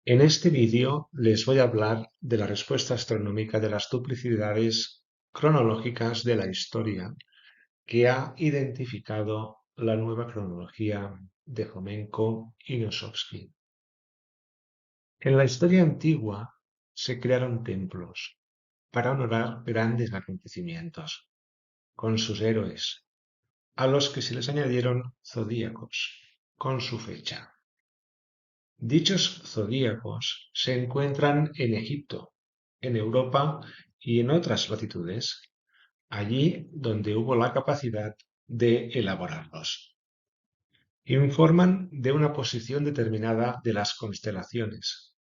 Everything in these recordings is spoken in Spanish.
En este vídeo les voy a hablar de la respuesta astronómica de las duplicidades cronológicas de la historia que ha identificado la nueva cronología de Fomenko y Nosovsky. En la historia antigua se crearon templos para honorar grandes acontecimientos, con sus héroes, a los que se les añadieron zodíacos, con su fecha. Dichos zodíacos se encuentran en Egipto, en Europa y en otras latitudes, allí donde hubo la capacidad de elaborarlos. Informan de una posición determinada de las constelaciones,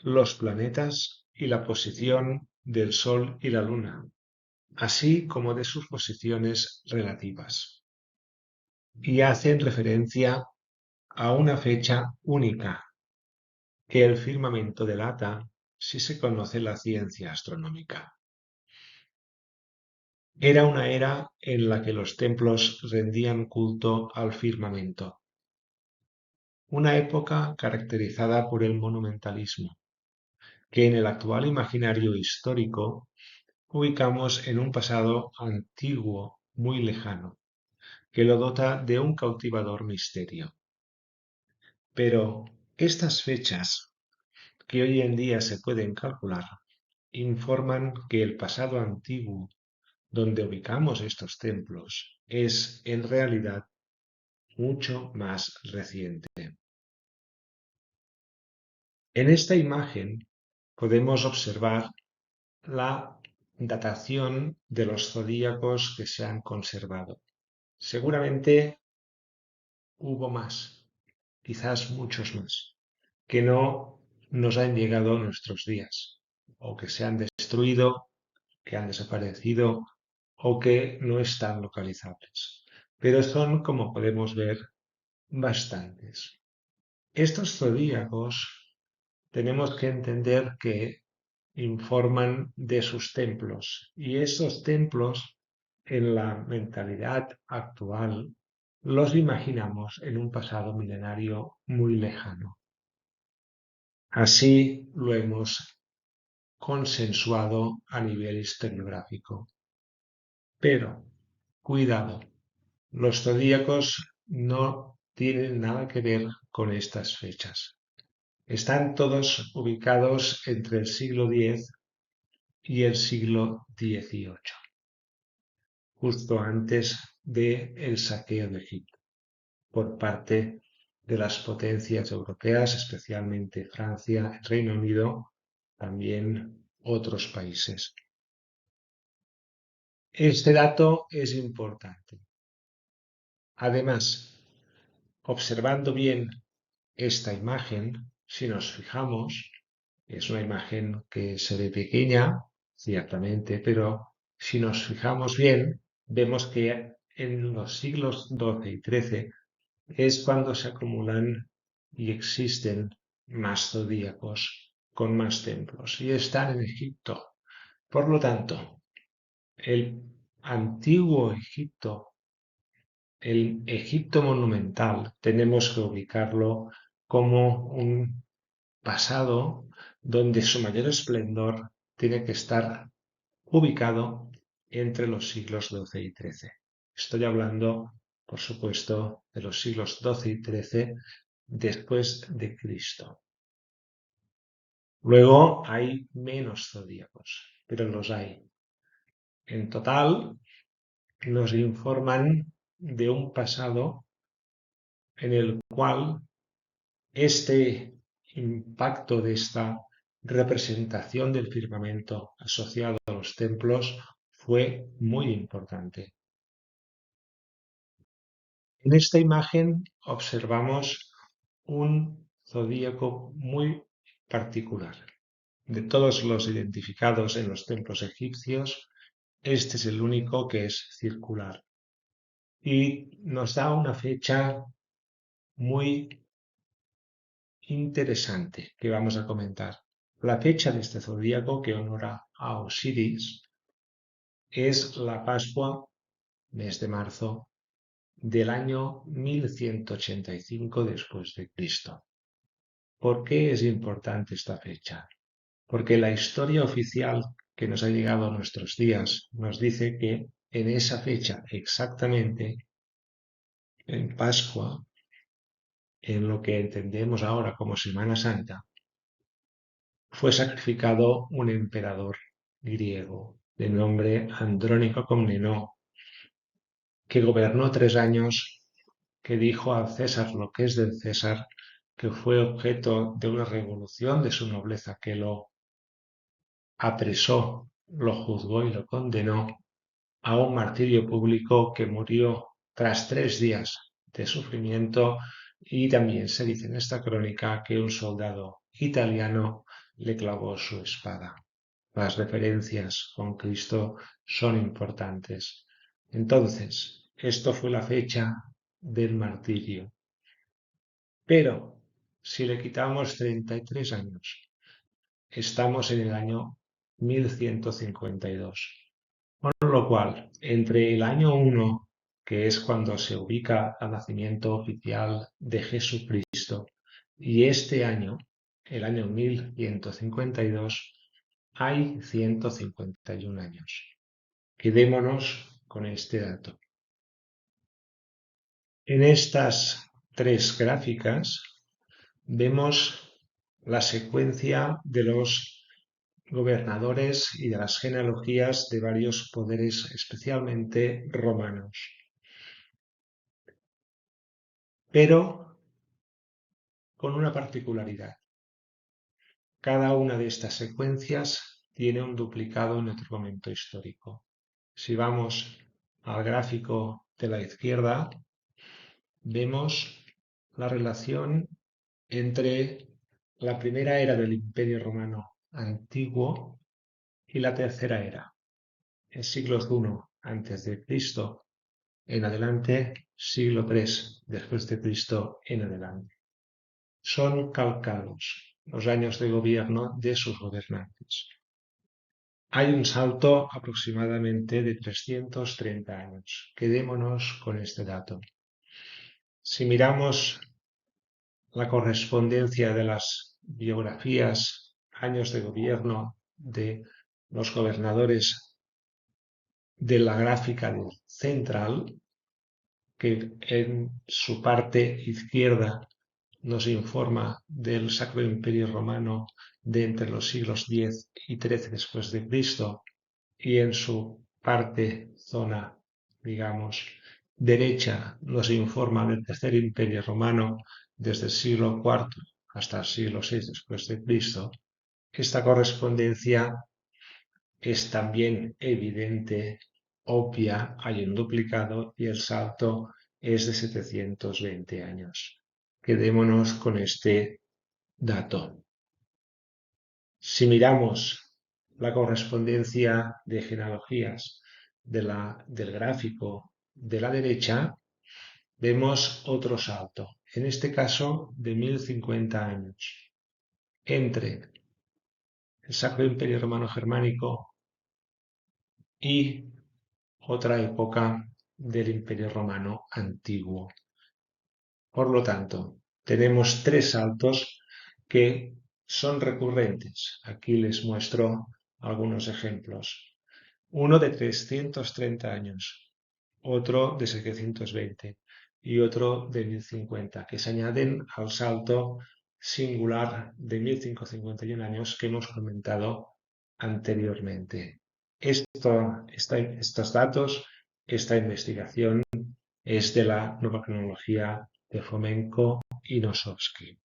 los planetas y la posición del Sol y la Luna, así como de sus posiciones relativas. Y hacen referencia a una fecha única que el firmamento delata si se conoce la ciencia astronómica. Era una era en la que los templos rendían culto al firmamento, una época caracterizada por el monumentalismo, que en el actual imaginario histórico ubicamos en un pasado antiguo muy lejano, que lo dota de un cautivador misterio. Pero estas fechas, que hoy en día se pueden calcular, informan que el pasado antiguo donde ubicamos estos templos es en realidad mucho más reciente. En esta imagen podemos observar la datación de los zodíacos que se han conservado. Seguramente hubo más, quizás muchos más, que no nos han llegado a nuestros días, o que se han destruido, que han desaparecido o que no están localizables. Pero son, como podemos ver, bastantes. Estos zodíacos tenemos que entender que informan de sus templos y esos templos en la mentalidad actual los imaginamos en un pasado milenario muy lejano. Así lo hemos consensuado a nivel historiográfico. Pero, cuidado, los zodíacos no tienen nada que ver con estas fechas. Están todos ubicados entre el siglo X y el siglo XVIII, justo antes del saqueo de Egipto, por parte de las potencias europeas, especialmente Francia, Reino Unido, también otros países. Este dato es importante. Además, observando bien esta imagen, si nos fijamos, es una imagen que se ve pequeña, ciertamente, pero si nos fijamos bien, vemos que en los siglos XII y XIII es cuando se acumulan y existen más zodíacos con más templos y están en Egipto. Por lo tanto, el antiguo Egipto, el Egipto monumental, tenemos que ubicarlo como un pasado donde su mayor esplendor tiene que estar ubicado entre los siglos XII y XIII. Estoy hablando, por supuesto, de los siglos XII y XIII después de Cristo. Luego hay menos zodíacos, pero los hay. En total, nos informan de un pasado en el cual este impacto de esta representación del firmamento asociado a los templos fue muy importante. En esta imagen observamos un zodíaco muy particular. De todos los identificados en los templos egipcios, este es el único que es circular y nos da una fecha muy interesante que vamos a comentar. La fecha de este zodíaco que honra a Osiris es la Pascua, mes de marzo, del año 1185 después de Cristo. ¿Por qué es importante esta fecha? Porque la historia oficial que nos ha llegado a nuestros días nos dice que en esa fecha exactamente, en Pascua, en lo que entendemos ahora como Semana Santa, fue sacrificado un emperador griego de nombre Andrónico Comneno, que gobernó 3 años, que dijo al César lo que es del César, que fue objeto de una revolución de su nobleza que lo apresó, lo juzgó y lo condenó a un martirio público, que murió tras 3 días de sufrimiento. Y también se dice en esta crónica que un soldado italiano le clavó su espada. Las referencias con Cristo son importantes. Entonces, esto fue la fecha del martirio. Pero si le quitamos 33 años, estamos en el año 1152. Con lo cual, entre el año 1, que es cuando se ubica el nacimiento oficial de Jesucristo, y este año, el año 1152, hay 151 años. Quedémonos con este dato. En estas 3 gráficas vemos la secuencia de los gobernadores y de las genealogías de varios poderes, especialmente romanos. Pero con una particularidad. Cada una de estas secuencias tiene un duplicado en otro momento histórico. Si vamos al gráfico de la izquierda, vemos la relación entre la primera era del Imperio Romano antiguo y la tercera era, en siglos I antes de Cristo en adelante, siglo III después de Cristo en adelante. Son calcados los años de gobierno de sus gobernantes. Hay un salto aproximadamente de 330 años. Quedémonos con este dato. Si miramos la correspondencia de las biografías, años de gobierno de los gobernadores de la gráfica central, que en su parte izquierda nos informa del Sacro Imperio Romano de entre los siglos X y XIII después de Cristo, y en su parte zona, digamos, derecha nos informa del Tercer Imperio Romano desde el siglo IV hasta el siglo VI después de Cristo. Esta correspondencia es también evidente, obvia, hay un duplicado y el salto es de 720 años. Quedémonos con este dato. Si miramos la correspondencia de genealogías del gráfico de la derecha, vemos otro salto, en este caso de 1050 años, entre el Sacro Imperio Romano Germánico y otra época del Imperio Romano antiguo. Por lo tanto, tenemos 3 saltos que son recurrentes. Aquí les muestro algunos ejemplos. Uno de 330 años, otro de 720 y otro de 1050, que se añaden al salto singular de 1151 años que hemos comentado anteriormente. Estos datos, esta investigación es de la nueva cronología de Fomenko y Nosovsky.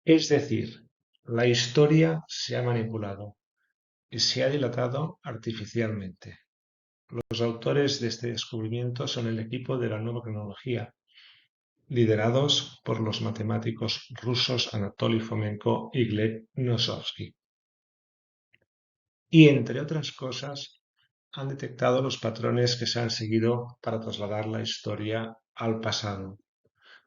Es decir, la historia se ha manipulado y se ha dilatado artificialmente. Los autores de este descubrimiento son el equipo de la nueva cronología, liderados por los matemáticos rusos Anatoly Fomenko y Gleb Nosovsky. Y, entre otras cosas, han detectado los patrones que se han seguido para trasladar la historia al pasado,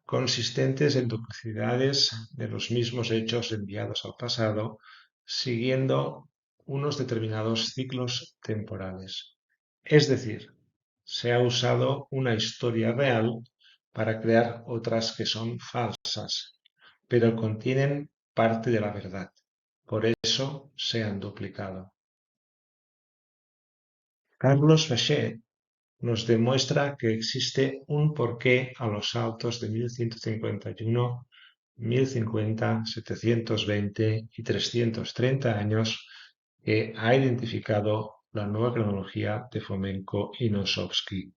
consistentes en duplicidades de los mismos hechos enviados al pasado, siguiendo unos determinados ciclos temporales. Es decir, se ha usado una historia real para crear otras que son falsas, pero contienen parte de la verdad. Por eso se han duplicado. Carlos Bachet nos demuestra que existe un porqué a los saltos de 1151, 1050, 720 y 330 años que ha identificado la nueva cronología de Fomenko y Nosovsky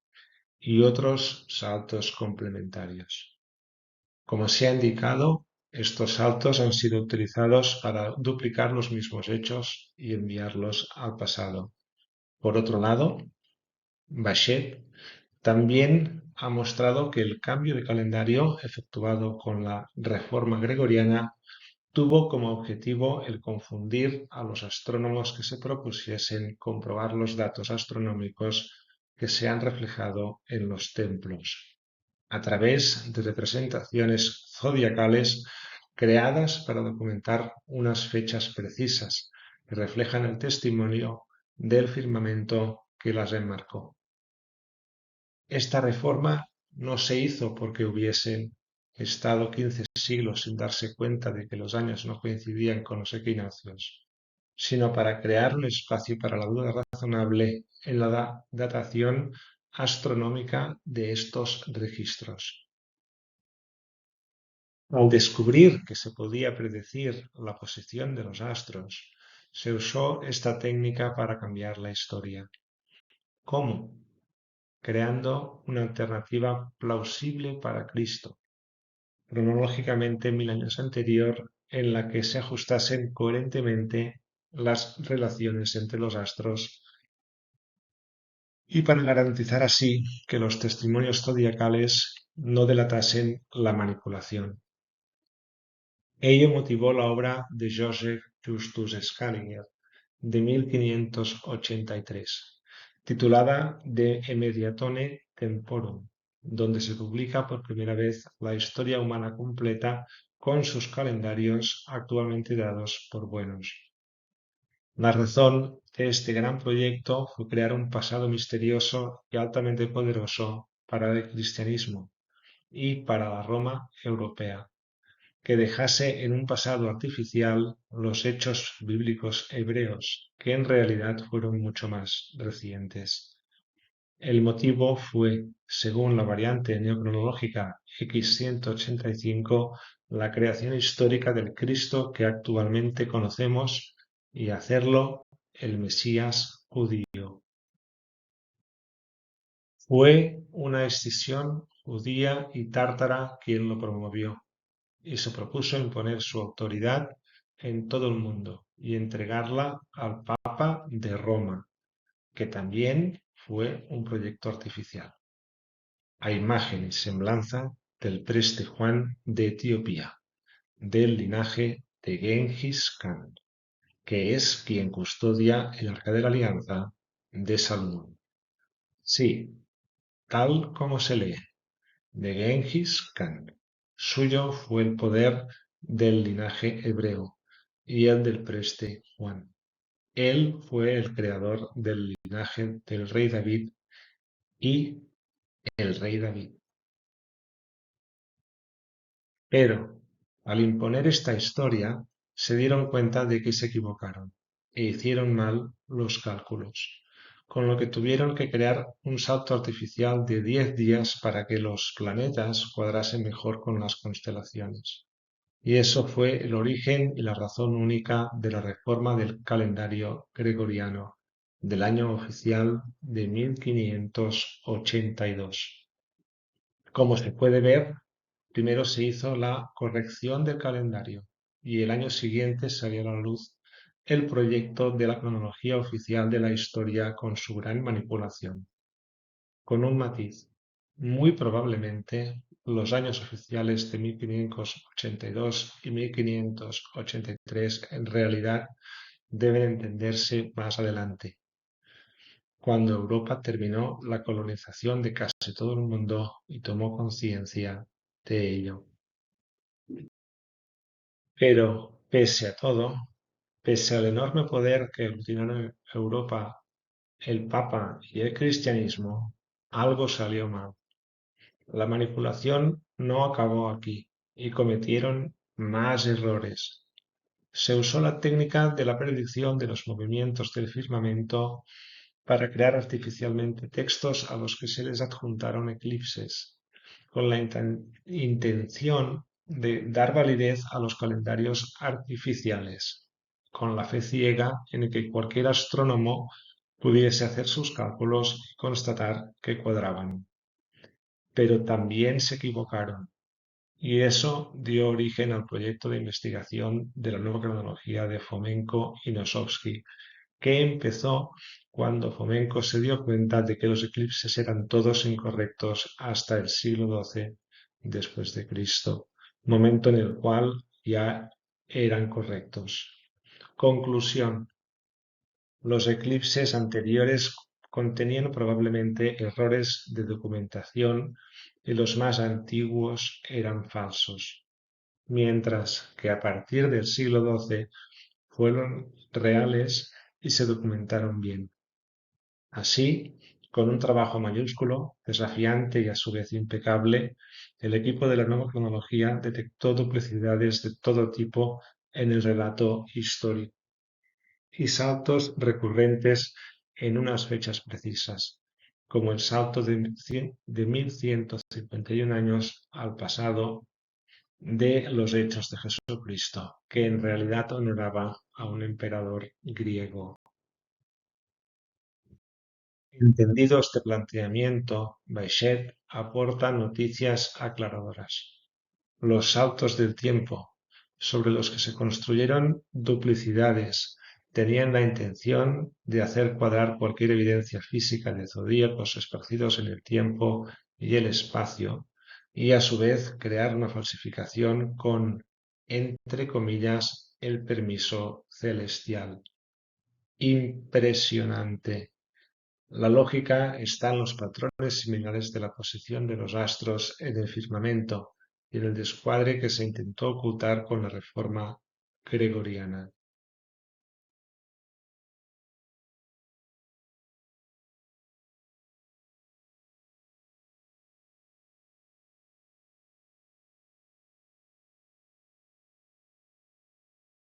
y otros saltos complementarios. Como se ha indicado, estos saltos han sido utilizados para duplicar los mismos hechos y enviarlos al pasado. Por otro lado, Bachet también ha mostrado que el cambio de calendario efectuado con la Reforma Gregoriana tuvo como objetivo el confundir a los astrónomos que se propusiesen comprobar los datos astronómicos que se han reflejado en los templos, a través de representaciones zodiacales creadas para documentar unas fechas precisas que reflejan el testimonio del firmamento que las enmarcó. Esta reforma no se hizo porque hubiesen estado 15 siglos sin darse cuenta de que los años no coincidían con los equinoccios, sino para crear un espacio para la duda razonable en la datación astronómica de estos registros. Al descubrir que se podía predecir la posición de los astros, se usó esta técnica para cambiar la historia. ¿Cómo? Creando una alternativa plausible para Cristo, cronológicamente 1000 años anterior, en la que se ajustasen coherentemente las relaciones entre los astros y para garantizar así que los testimonios zodiacales no delatasen la manipulación. Ello motivó la obra de Joseph Justus Scaliger de 1583, titulada De Immediatone Temporum, donde se publica por primera vez la historia humana completa con sus calendarios actualmente dados por buenos. La razón de este gran proyecto fue crear un pasado misterioso y altamente poderoso para el cristianismo y para la Roma europea, que dejase en un pasado artificial los hechos bíblicos hebreos, que en realidad fueron mucho más recientes. El motivo fue, según la variante neocronológica X185, la creación histórica del Cristo que actualmente conocemos y hacerlo el Mesías judío. Fue una escisión judía y tártara quien lo promovió, y se propuso imponer su autoridad en todo el mundo y entregarla al Papa de Roma, que también fue un proyecto artificial, a imagen y semblanza del preste Juan de Etiopía, del linaje de Genghis Khan, que es quien custodia el Arca de la Alianza de Salomón. Sí, tal como se lee, de Genghis Khan. Suyo fue el poder del linaje hebreo y el del preste Juan. Él fue el creador del linaje del rey David y el rey David. Pero, al imponer esta historia, se dieron cuenta de que se equivocaron e hicieron mal los cálculos, con lo que tuvieron que crear un salto artificial de 10 días para que los planetas cuadrasen mejor con las constelaciones. Y eso fue el origen y la razón única de la reforma del calendario gregoriano del año oficial de 1582. Como se puede ver, primero se hizo la corrección del calendario y el año siguiente salió a la luz el proyecto de la cronología oficial de la historia con su gran manipulación, con un matiz. Muy probablemente los años oficiales de 1582 y 1583 en realidad deben entenderse más adelante, cuando Europa terminó la colonización de casi todo el mundo y tomó conciencia de ello. Pero, pese a todo, pese al enorme poder que aglutinaron Europa, el Papa y el cristianismo, algo salió mal. La manipulación no acabó aquí y cometieron más errores. Se usó la técnica de la predicción de los movimientos del firmamento para crear artificialmente textos a los que se les adjuntaron eclipses, con la intención de dar validez a los calendarios artificiales, con la fe ciega en que cualquier astrónomo pudiese hacer sus cálculos y constatar que cuadraban. Pero también se equivocaron, y eso dio origen al proyecto de investigación de la nueva cronología de Fomenko y Nosovsky, que empezó cuando Fomenko se dio cuenta de que los eclipses eran todos incorrectos hasta el siglo XII después de Cristo, momento en el cual ya eran correctos. Conclusión: los eclipses anteriores contenían probablemente errores de documentación y los más antiguos eran falsos, mientras que a partir del siglo XII fueron reales y se documentaron bien. Así, con un trabajo mayúsculo, desafiante y a su vez impecable, el equipo de la nueva cronología detectó duplicidades de todo tipo en el relato histórico y saltos recurrentes en unas fechas precisas, como el salto de 1151 años al pasado de los Hechos de Jesucristo, que en realidad honoraba a un emperador griego. Entendido este planteamiento, Baichet aporta noticias aclaradoras. Los saltos del tiempo, sobre los que se construyeron duplicidades, tenían la intención de hacer cuadrar cualquier evidencia física de zodíacos esparcidos en el tiempo y el espacio, y a su vez crear una falsificación con, entre comillas, el permiso celestial. Impresionante. La lógica está en los patrones similares de la posición de los astros en el firmamento y en el descuadre que se intentó ocultar con la reforma gregoriana.